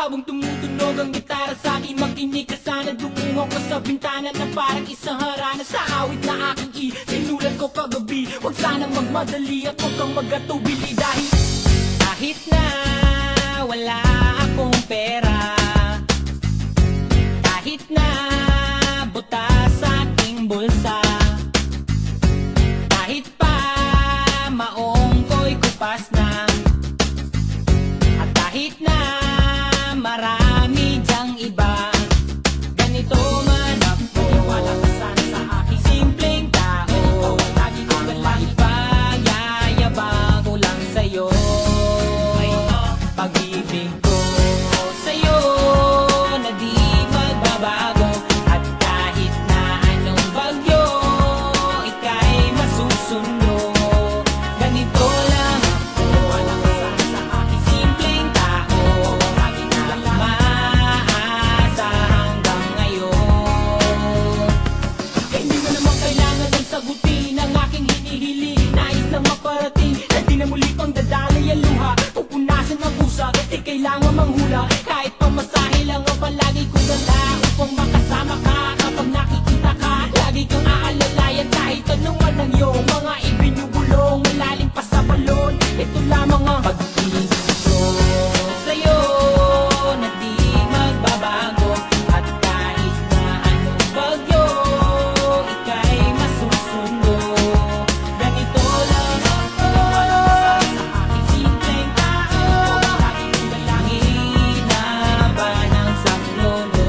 Habang tumutunog ang gitara sa akin, makinig ka sana. Dumungo ko sa bintana na parang isang harana. Sa awit na aking sinulat ko kagabi. Huwag sanang magmadali at huwag kang magatubili. Dahil kahit na wala akong pera, kahit na butas sa aking bulsa, kahit pa maong ko'y kupas na, at kahit na marami dyang iba, ganito man ako. Wala ka sana sa aking simpleng tao. Ikaw ang lagi kong galangin, ipag-yayabang ko lang sa'yo. Pag-ibig ko sa'yo na di magbabago. At kahit na anong bagyo, ika'y masusundo. Ganito lang ako. Wala ka sana sa aking simpleng tao. Lagi na lang maasa hanggang ngayon. Kaya hindi mo naman kailangan ng sagutin ang aking hinihiling. Nais lang maparating na di na muli pang dadalay ang luha. Pupunasan ang pusa, di kailangan manghula. Kahit pamasahe lang ang palagi kong dala upang makasama ka. Kapag nakikita ka, lagi kang aalalayan. Kahit anong man ang iyong mga ibinubulong, malalim pa sa balon. Ito lamang ang pag-ibig ko sa'yo na di magbabago. At kahit na anong bagyo, ika'y masusundo. Ganito lang ako. Wala ka sana sa aking simpleng tao. Lagi kong dalangin na ba ng saklolo.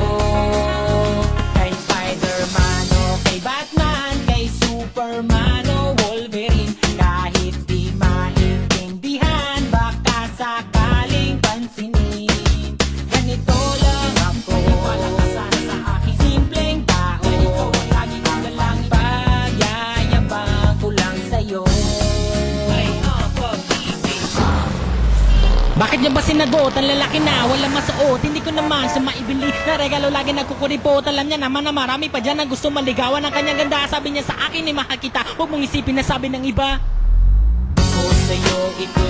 Kay Spider-Man o kay Batman, kay Superman o Wolverine, kahit di maintindihan, baka sakaling pansinin. Ganito lang ako. Wala ka sana sa aking simpleng tao. Ikaw ang lagi kong dalangin, pagyayabang ko lang sa'yo. Bakit niya ba sinagot? Ang lalaki na, walang masuot. Hindi ko naman sa maibili na regalo lagi nagkukuripot. Alam niya naman na marami pa dyan na gusto maligawan ng kanyang ganda. Sabi niya sa akin, mahal kita, huwag mong isipin na sabi ng iba. Ko sa'yo, ito